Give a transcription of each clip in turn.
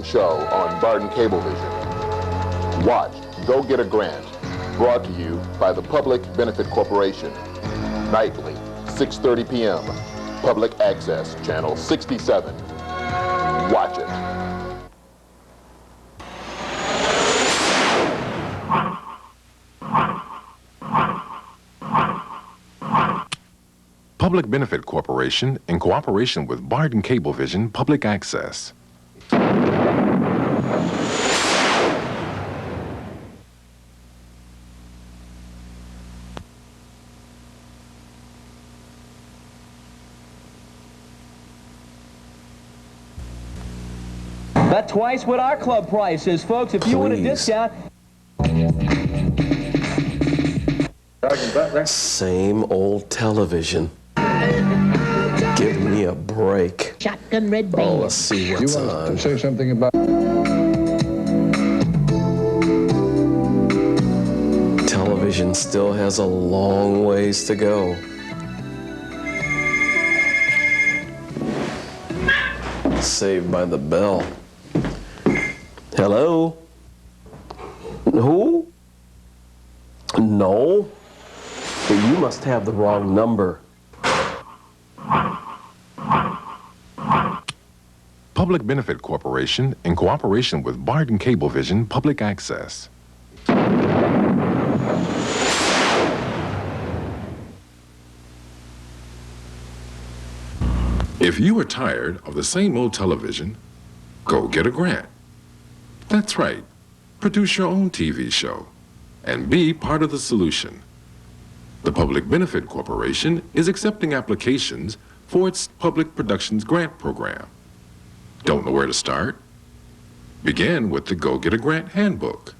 show on Barton Cablevision. Watch Go Get a Grant, brought to you by the Public Benefit Corporation. Nightly, 6:30 p.m. Public Access, Channel 67. Watch it. Public Benefit Corporation, in cooperation with Barton Cablevision Public Access. That's twice what our club price is, folks. If you want a discount... Same old television. Give me a break. Shotgun red band. Oh, let's see what's on. You want to say something about... Television still has a long ways to go. Saved by the Bell. Hello? Who? No. But you must have the wrong number. Public Benefit Corporation, in cooperation with Barton Cablevision Public Access. If you are tired of the same old television, go get a grant. That's right. Produce your own TV show and be part of the solution. The Public Benefit Corporation is accepting applications for its Public Productions Grant Program. Don't know where to start? Begin with the Go Get a Grant Handbook.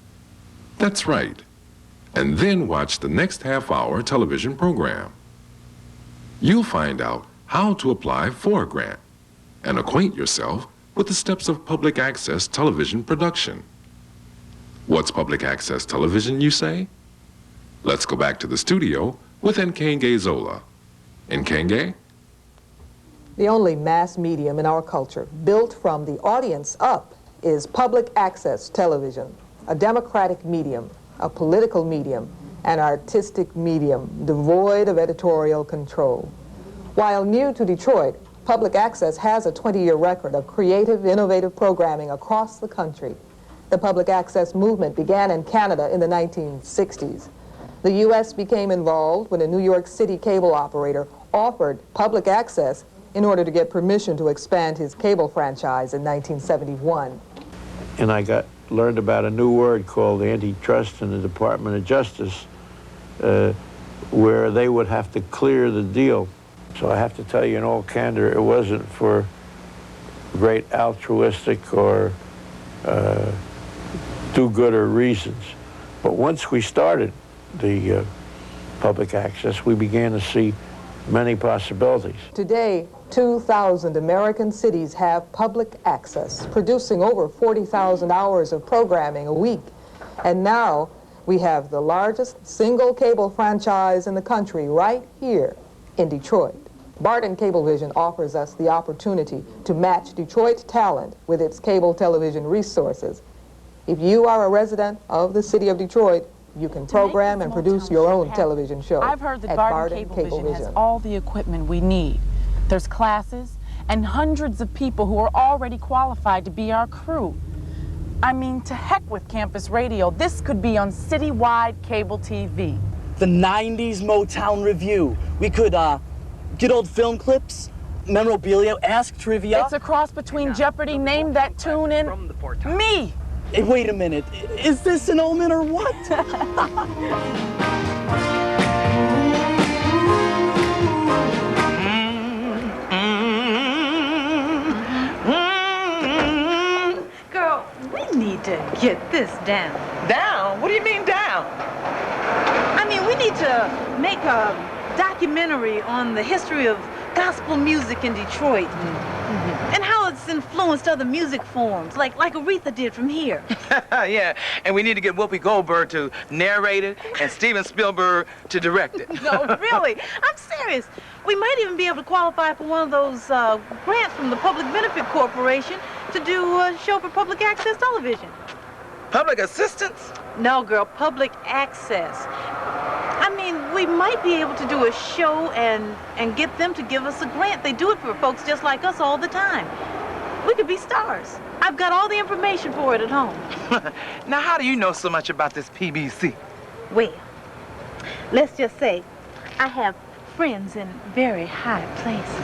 That's right. And then watch the next half-hour television program. You'll find out how to apply for a grant and acquaint yourself with the steps of public access television production. What's public access television, you say? Let's go back to the studio with Nkenge Zola. Nkenge? The only mass medium in our culture built from the audience up is public access television, a democratic medium, a political medium, an artistic medium devoid of editorial control. While new to Detroit, public access has a 20-year record of creative, innovative programming across the country. The public access movement began in Canada in the 1960s. The U.S. became involved when a New York City cable operator offered public access in order to get permission to expand his cable franchise in 1971. And I learned about a new word called antitrust in the Department of Justice, where they would have to clear the deal. So I have to tell you in all candor, it wasn't for great altruistic or do-gooder reasons. But once we started the public access, we began to see many possibilities. Today, 2,000 American cities have public access, producing over 40,000 hours of programming a week. And now we have the largest single cable franchise in the country right here in Detroit. Barton Cablevision offers us the opportunity to match Detroit talent with its cable television resources. If you are a resident of the city of Detroit, you can program and produce your own television show. I've heard that Barton Cablevision has all the equipment we need. There's classes and hundreds of people who are already qualified to be our crew. I mean, to heck with campus radio. This could be on citywide cable TV. The 90s Motown Review. We could get old film clips, memorabilia, ask trivia. It's a cross between Jeopardy, Name That Tune, and me. Hey, wait a minute. Is this an omen or what? Girl, we need to get this down. Down? What do you mean down? I mean, we need to make a documentary on the history of gospel music in Detroit and how it's influenced other music forms, like Aretha did from here. Yeah, and we need to get Whoopi Goldberg to narrate it and Steven Spielberg to direct it. No, really, I'm serious. We might even be able to qualify for one of those grants from the Public Benefit Corporation to do a show for public access television. Public assistance? No, girl, public access. I mean, we might be able to do a show and get them to give us a grant. They do it for folks just like us all the time. We could be stars. I've got all the information for it at home. Now, how do you know so much about this PBC? Well, let's just say I have friends in very high places.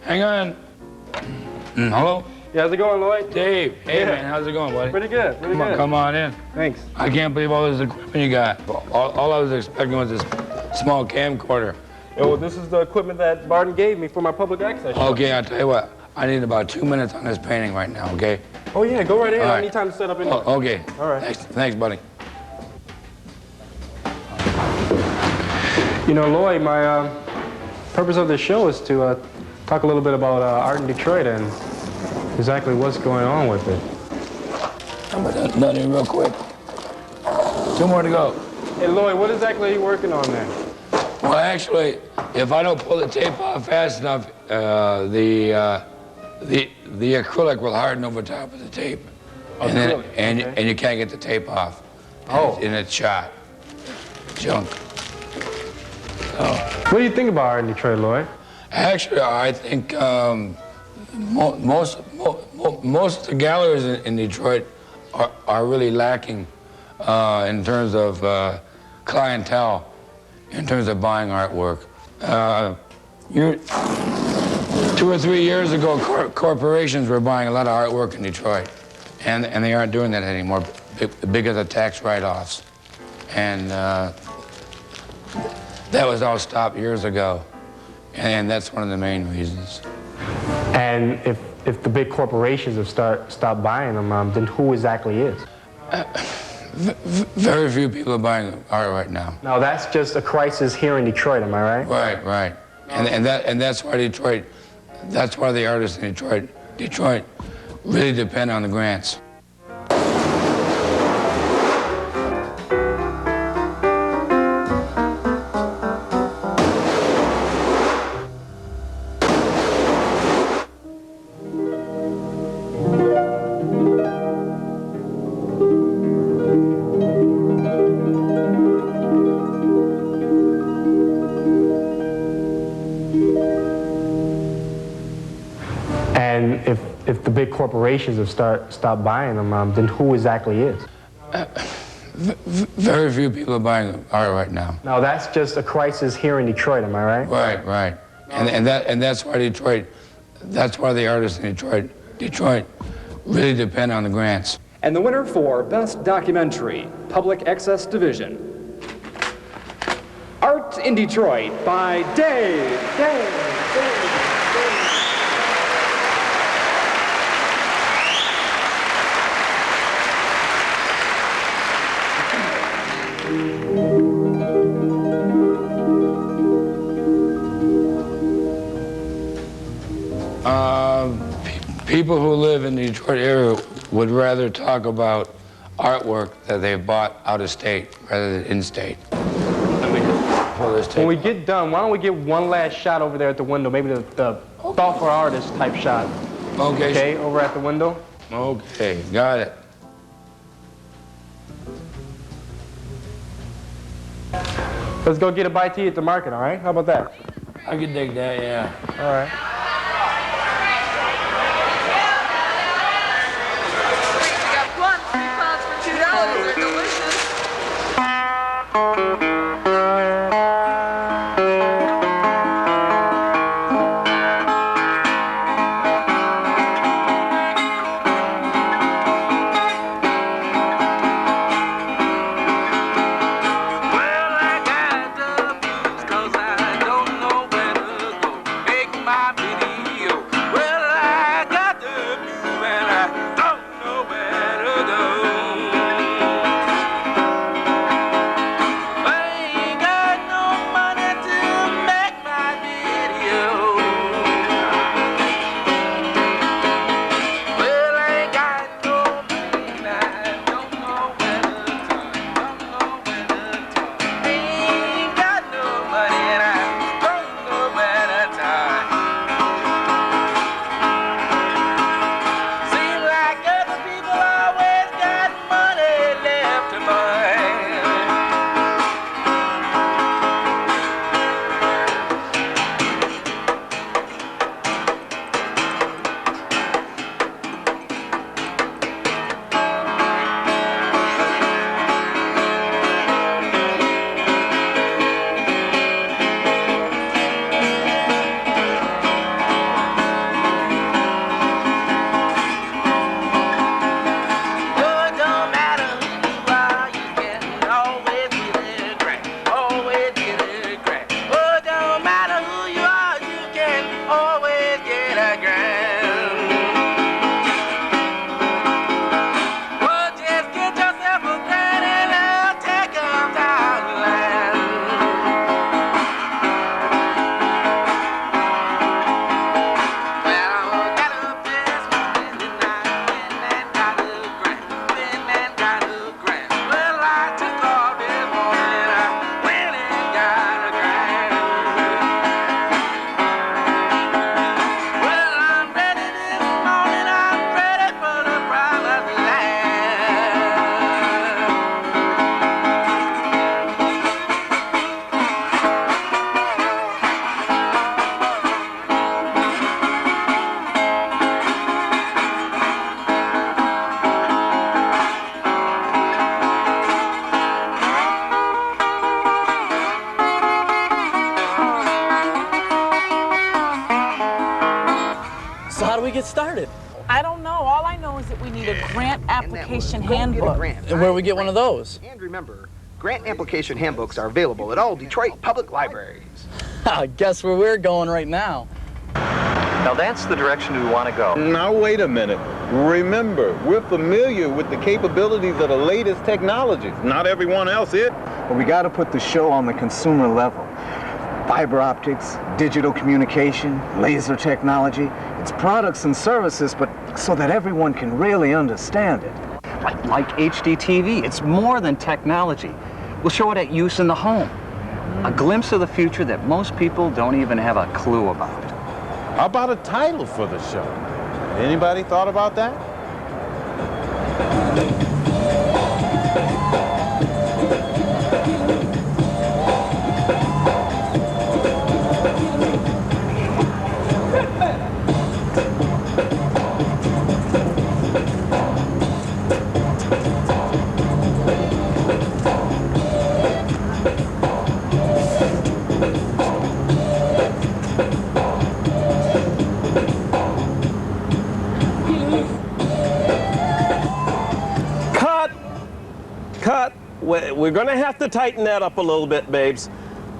Hang on. Hello? Yeah, how's it going, Lloyd? Dave. Hey, man, how's it going, buddy? Pretty good, pretty good. Come on in. Thanks. I can't believe all this equipment you got. All I was expecting was this small camcorder. Yeah, well, this is the equipment that Barton gave me for my public access show. Okay, I'll tell you what. I need about 2 minutes on this painting right now, okay? Oh, yeah, go right ahead. All I right. need time to set up in there. Okay. All right. Thanks, buddy. You know, Lloyd, my purpose of this show is to talk a little bit about art in Detroit and exactly what's going on with it. I'm done here real quick. 2 more to go. Hey, Lloyd, what exactly are you working on there? Well, actually, if I don't pull the tape off fast enough, the acrylic will harden over top of the tape, and you can't get the tape off. And it's shot. Junk. What do you think about art in Detroit, Lloyd? Actually, I think most of the galleries in Detroit are really lacking in terms of clientele, in terms of buying artwork. 2 or 3 years ago, corporations were buying a lot of artwork in Detroit, and they aren't doing that anymore because of tax write-offs. And that was all stopped years ago, and that's one of the main reasons. And if the big corporations have stopped buying them, then who exactly is? Very few people are buying art right now. Now, that's just a crisis here in Detroit, am I right? Right. And that's why that's why the artists in Detroit really depend on the grants. And if the big corporations have stopped buying them, then who exactly is? Very few people are buying art right now. Now, that's just a crisis here in Detroit, am I right? Right. And that's why that's why the artists in Detroit really depend on the grants. And the winner for Best Documentary, Public Access Division, Art in Detroit by Dave. People who live in the Detroit area would rather talk about artwork that they've bought out of state rather than in state. Let me just pull this tape. When we get done, why don't we get one last shot over there at the window, maybe the thoughtful artist type shot. Okay. Okay, over at the window. Okay, got it. Let's go get a bite to eat at the market, all right? How about that? I can dig that, yeah. All right. how do we get started? I don't know. All I know is that we need a grant application handbook. And where do we get one of those? And remember, grant application handbooks are available at all Detroit public libraries. Guess where we're going right now. Now that's the direction we want to go. Now wait a minute. Remember, we're familiar with the capabilities of the latest technologies. Not everyone else is. But we got to put the show on the consumer level. Fiber optics, digital communication, laser technology. It's products and services, but so that everyone can really understand it. Like HD TV, it's more than technology. We'll show it at use in the home. A glimpse of the future that most people don't even have a clue about. How about a title for the show? Anybody thought about that? We're going to have to tighten that up a little bit, babes.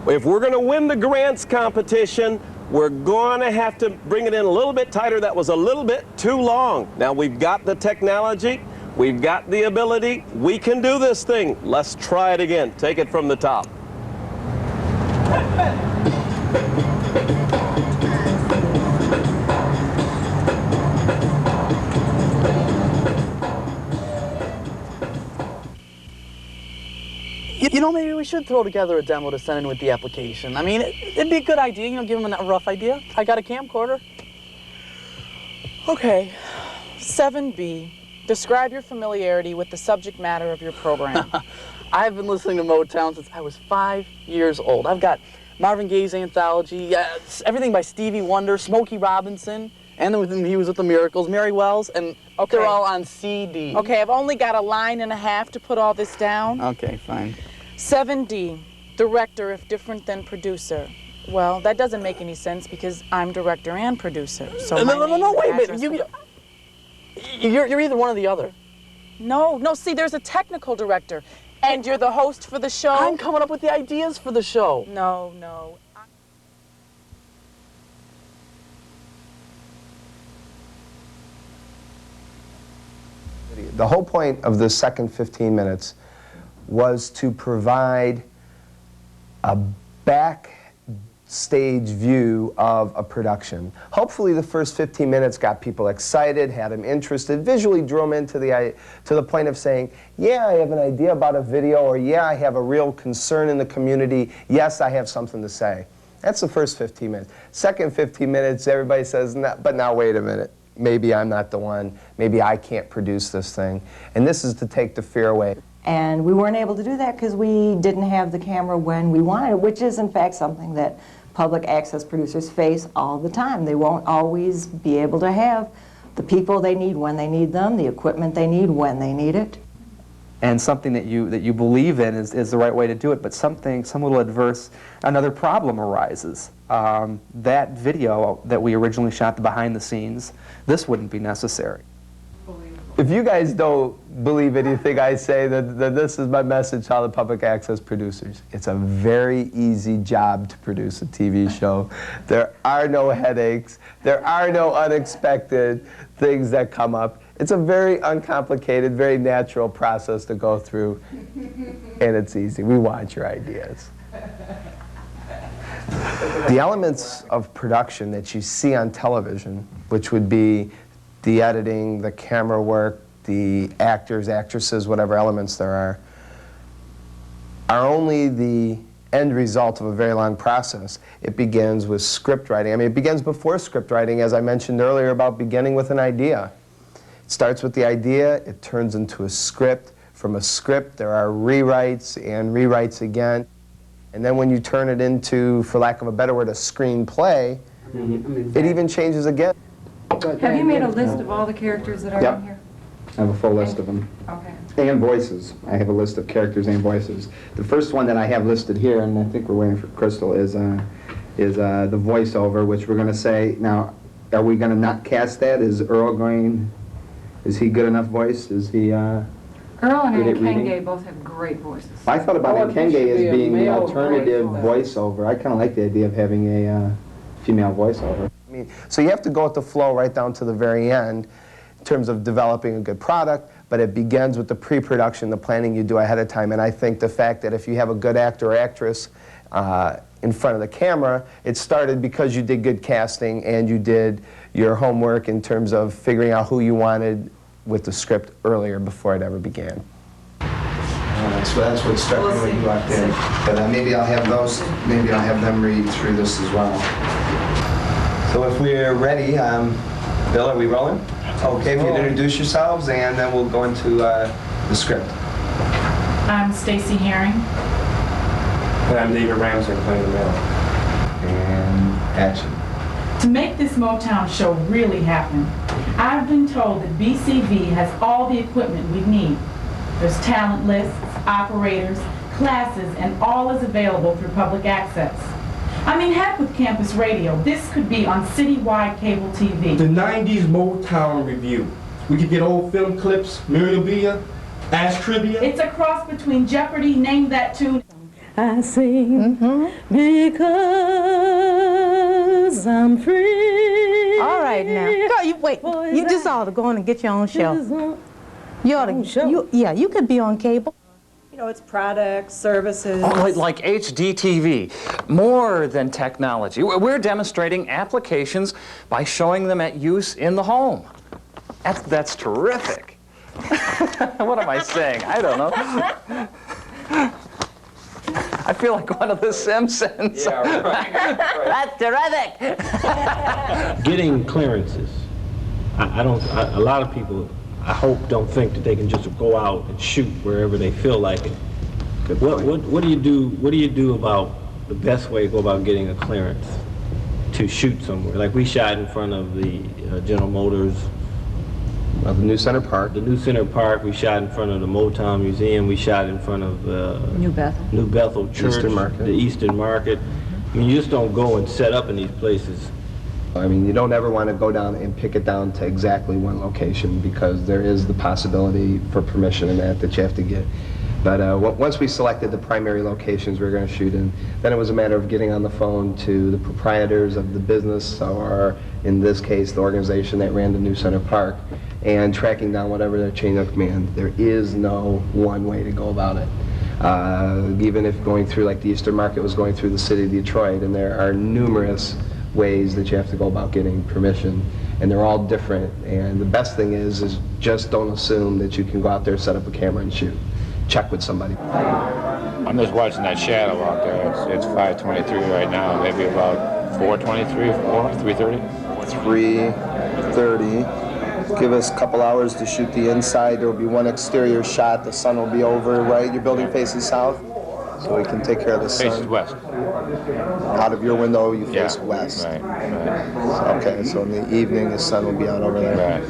If we're going to win the grants competition, we're going to have to bring it in a little bit tighter. That was a little bit too long. Now, we've got the technology. We've got the ability. We can do this thing. Let's try it again. Take it from the top. You know, maybe we should throw together a demo to send in with the application. I mean, it'd be a good idea, you know, give them a rough idea. I got a camcorder. Okay, 7B. Describe your familiarity with the subject matter of your program. I've been listening to Motown since I was 5 years old. I've got Marvin Gaye's Anthology, everything by Stevie Wonder, Smokey Robinson, and then he was with the Miracles, Mary Wells, and they're all on CD. Okay, I've only got a line and a half to put all this down. Okay, fine. 7D, director if different than producer. Well, that doesn't make any sense because I'm director and producer. So no, wait a minute. You're either one or the other. No, see, there's a technical director, and you're the host for the show. I'm coming up with the ideas for the show. No. The whole point of the second 15 minutes was to provide a backstage view of a production. Hopefully the first 15 minutes got people excited, had them interested, visually drew them into to the point of saying, yeah, I have an idea about a video, or yeah, I have a real concern in the community, yes, I have something to say. That's the first 15 minutes. Second 15 minutes, everybody says, but now wait a minute. Maybe I'm not the one. Maybe I can't produce this thing. And this is to take the fear away. And we weren't able to do that because we didn't have the camera when we wanted it, which is in fact something that public access producers face all the time. They won't always be able to have the people they need when they need them, the equipment they need when they need it. And something that you believe in is the right way to do it, but some little another problem arises. That video that we originally shot, the behind the scenes, this wouldn't be necessary. If you guys don't believe anything I say, then this is my message to all the public access producers. It's a very easy job to produce a TV show. There are no headaches. There are no unexpected things that come up. It's a very uncomplicated, very natural process to go through, and it's easy. We want your ideas. The elements of production that you see on television, which would be the editing, the camera work, the actors, actresses, whatever elements there are only the end result of a very long process. It begins with script writing. I mean, it begins before script writing, as I mentioned earlier about beginning with an idea. It starts with the idea, it turns into a script. From a script, there are rewrites and rewrites again. And then when you turn it into, for lack of a better word, a screenplay, it even changes again. Have you made a list of all the characters that are in here? I have a full list of them. Okay. And voices. I have a list of characters and voices. The first one that I have listed here, and I think we're waiting for Crystal, is the voiceover, which we're going to say, now, are we going to not cast that? Is Earl going, is he good enough voice? Is he Earl and good at reading? Nkenge both have great voices. I thought about Nkenge as being the male alternative voice. voiceover. I kind of like the idea of having a female voiceover. I mean, so you have to go with the flow right down to the very end in terms of developing a good product, but it begins with the pre-production, the planning you do ahead of time. And I think the fact that if you have a good actor or actress in front of the camera, it started because you did good casting and you did your homework in terms of figuring out who you wanted with the script earlier before it ever began. So that's what struck me when you walked in. But maybe I'll have those, maybe I'll have them read through this as well. So if we're ready, Bill, are we rolling? Okay, if you'd introduce yourselves, and then we'll go into the script. I'm Stacy Herring. And I'm David Ramsey, playing the male. And action. To make this Motown show really happen, I've been told that BCV has all the equipment we need. There's talent lists, operators, classes, and all is available through public access. I mean, heck with campus radio. This could be on citywide cable TV. The 90s Motown Review. We could get old film clips, memorabilia, ask trivia. It's a cross between Jeopardy, Name That Tune. I sing because I'm free. All right now. Girl, you wait. You just ought to go on and get your own show. You ought to. You could be on cable. You know, it's products, services. Oh, like HD TV, more than technology. We're demonstrating applications by showing them at use in the home. That's terrific. What am I saying? I don't know. I feel like one of the Simpsons. Yeah, right. That's terrific. Getting clearances. A lot of people, I hope, don't think that they can just go out and shoot wherever they feel like it. What do you do? What do you do about the best way to go about getting a clearance to shoot somewhere? Like we shot in front of the General Motors. The New Center Park. The New Center Park. We shot in front of the Motown Museum. We shot in front of New Bethel. New Bethel Church. Eastern Market. The Eastern Market. I mean, you just don't go and set up in these places. I mean, you don't ever want to go down and pick it down to exactly one location because there is the possibility for permission and that you have to get. But once we selected the primary locations we were going to shoot in, then it was a matter of getting on the phone to the proprietors of the business, or in this case, the organization that ran the New Center Park, and tracking down whatever their chain of command. There is no one way to go about it. Even if going through, like the Eastern Market was going through the city of Detroit, and there are numerous ways that you have to go about getting permission, and they're all different. And the best thing is just don't assume that you can go out there, set up a camera, and shoot. Check with somebody. I'm just watching that shadow out there. It's 5:23 right now, maybe about 4:23, 3:30. 3:30. Give us a couple hours to shoot the inside. There will be one exterior shot. The sun will be over, right? Your building faces south, so we can take care of the sun. Faces west. Out of your window, you face west. Right. Okay, so in the evening, the sun will be out over there. Right.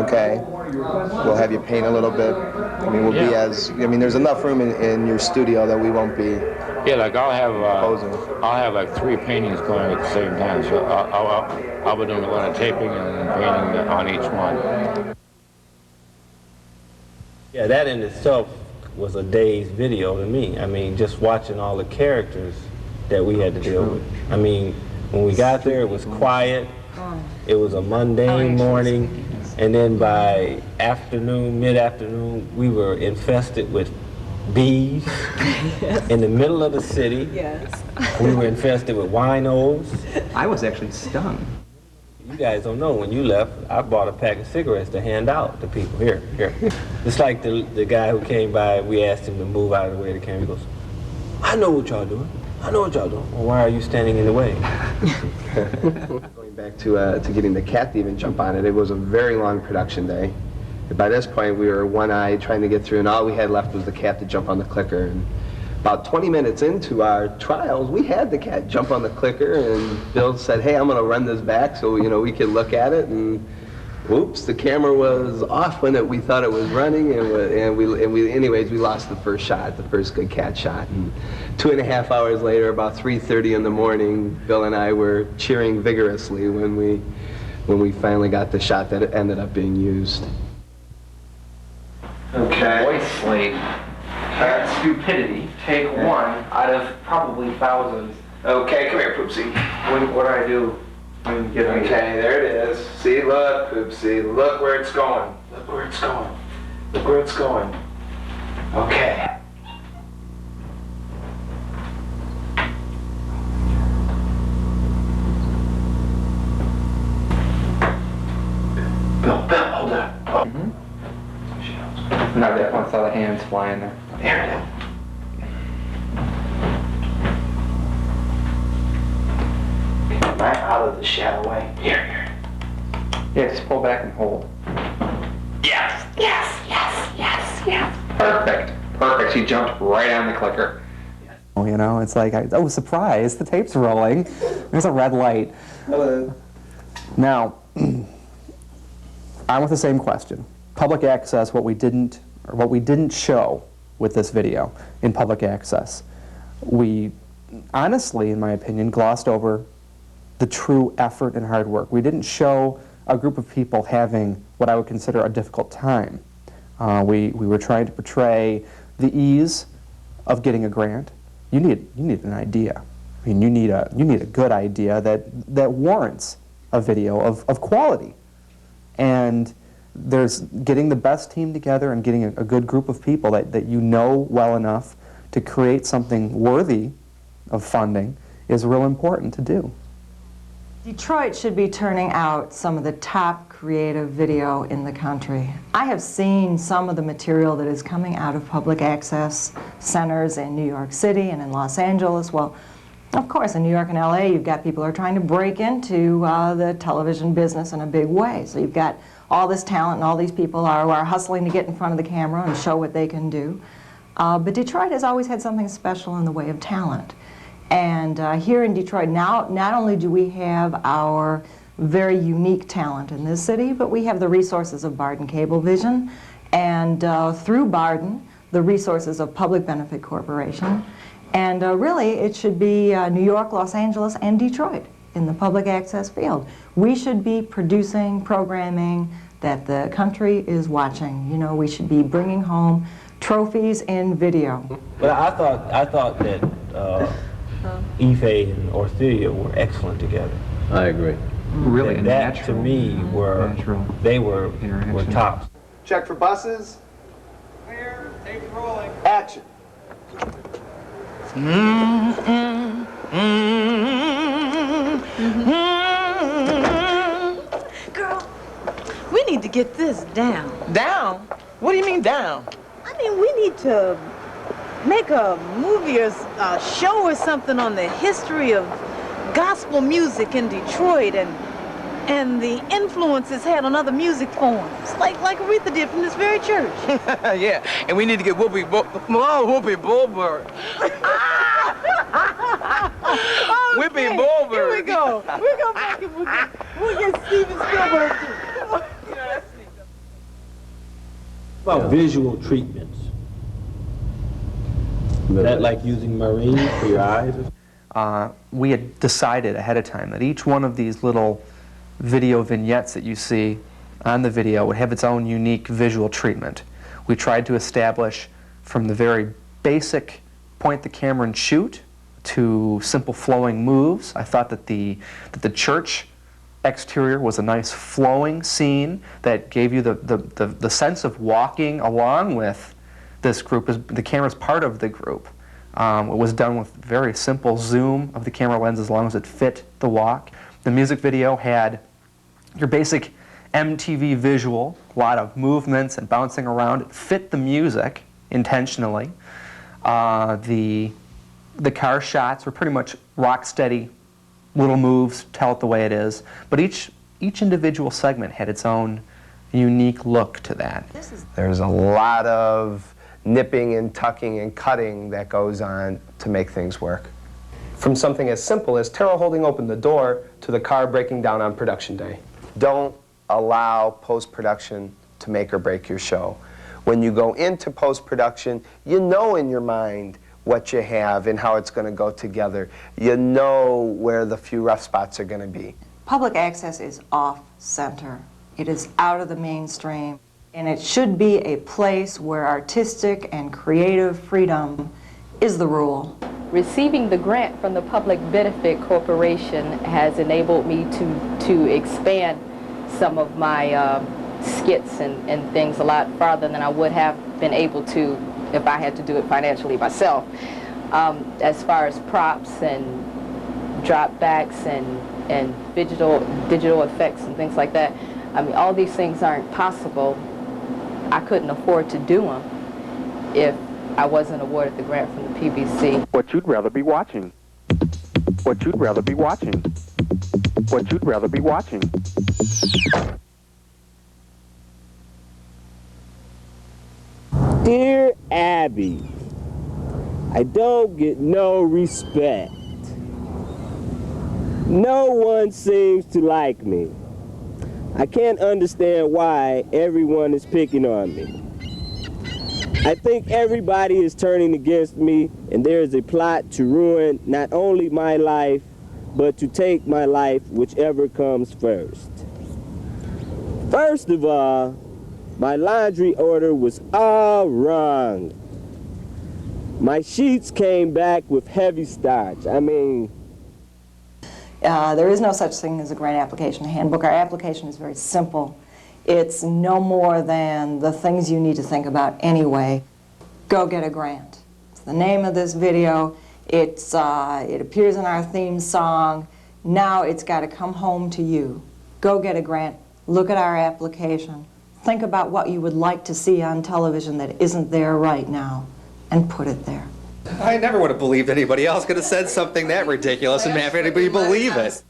Okay. We'll have you paint a little bit. I mean, we'll be there's enough room in your studio that we won't be. Yeah, like I'll have like 3 paintings going at the same time. So I'll be doing a lot of taping and painting on each one. Yeah, that in itself was a day's video to me. I mean, just watching all the characters that we had to deal with. I mean, when we got there, it was quiet. It was a mundane morning. And then by afternoon, mid-afternoon, we were infested with bees in the middle of the city. Yes. We were infested with winos. I was actually stung. You guys don't know, when you left, I bought a pack of cigarettes to hand out to people. Here. It's like the guy who came by, we asked him to move out of the way of the camera. He goes, I know what y'all doing. Well, why are you standing in the way? Going back to getting the cat to even jump on it, it was a very long production day. And by this point, we were one-eyed trying to get through, and all we had left was the cat to jump on the clicker. And about 20 minutes into our trials, we had the cat jump on the clicker, and Bill said, hey, I'm going to run this back so we could look at it. And whoops, the camera was off when we thought it was running, anyways, we lost the first shot, the first good cat shot. And 2.5 hours later, about 3:30 in the morning, Bill and I were cheering vigorously when we finally got the shot that ended up being used. Okay. Voice slate. Stupidity. Take one out of probably thousands. Okay, come here, Poopsie. What do I do? Okay, there it is. See, look, Poopsie. Look where it's going. Look where it's going. Look where it's going. Okay. Bill, hold on. Oh. Not that one. Saw the hands flying there. There it is. Right out of the shadow way. Here. Yeah, just pull back and hold. Yes. Perfect. She jumped right on the clicker. You know, it's like, oh, surprise, the tape's rolling. There's a red light. Hello. Now, on with the same question. Public access, what we didn't show with this video in public access. We honestly, in my opinion, glossed over the true effort and hard work. We didn't show a group of people having what I would consider a difficult time. We were trying to portray the ease of getting a grant. You need an idea. I mean, you need a good idea that warrants a video of quality. And there's getting the best team together and getting a good group of people that you know well enough to create something worthy of funding is real important to do. Detroit should be turning out some of the top creative video in the country. I have seen some of the material that is coming out of public access centers in New York City and in Los Angeles. Well, of course, in New York and LA, you've got people who are trying to break into the television business in a big way. So you've got all this talent and all these people are hustling to get in front of the camera and show what they can do. But Detroit has always had something special in the way of talent. And here in Detroit, now not only do we have our very unique talent in this city, but we have the resources of Barden Cablevision, and through Barden, the resources of Public Benefit Corporation. And really, it should be New York, Los Angeles, and Detroit in the public access field. We should be producing programming that the country is watching. You know, we should be bringing home trophies in video. But I thought that Ife and Orthea were excellent together. I agree. Really, that to me were tops. Check for buses. Clear, tape rolling. Action. Girl, we need to get this down. Down? What do you mean down? I mean, we need to make a movie or a show or something on the history of gospel music in Detroit and the influence it's had on other music forms, like Aretha did from this very church. Yeah, and we need to get Whoopi Goldberg. Whoopi Goldberg. Here we go. We'll go back and we'll get Steven Spielberg too. About visual treatments. Is that like using marine for your eyes? We had decided ahead of time that each one of these little video vignettes that you see on the video would have its own unique visual treatment. We tried to establish from the very basic point the camera and shoot to simple flowing moves. I thought that the church exterior was a nice flowing scene that gave you the sense of walking along with this group. The camera's part of the group. It was done with very simple zoom of the camera lens as long as it fit the walk. The music video had your basic MTV visual, a lot of movements and bouncing around. It fit the music intentionally. The car shots were pretty much rock steady, little moves, tell it the way it is. But each individual segment had its own unique look to that. There's a lot of nipping and tucking and cutting that goes on to make things work. From something as simple as Terrell holding open the door to the car breaking down on production day. Don't allow post-production to make or break your show. When you go into post-production, you know in your mind what you have and how it's going to go together. You know where the few rough spots are going to be. Public access is off-center. It is out of the mainstream, and it should be a place where artistic and creative freedom is the rule. Receiving the grant from the Public Benefit Corporation has enabled me to expand some of my skits and things a lot farther than I would have been able to if I had to do it financially myself. As far as props and dropbacks and digital effects and things like that, I mean, all these things aren't possible. I couldn't afford to do them if I wasn't awarded the grant from the PBC. What you'd rather be watching. What you'd rather be watching. What you'd rather be watching. Dear Abby, I don't get no respect. No one seems to like me. I can't understand why everyone is picking on me. I think everybody is turning against me, and there is a plot to ruin not only my life, but to take my life, whichever comes first. First of all, my laundry order was all wrong. My sheets came back with heavy starch. I mean... There is no such thing as a grant application handbook. Our application is very simple. It's no more than the things you need to think about anyway. Go get a grant. It's the name of this video. It appears in our theme song. Now it's got to come home to you. Go get a grant. Look at our application. Think about what you would like to see on television that isn't there right now, and put it there. I never would have believed anybody else could have said something that ridiculous and have anybody believe it.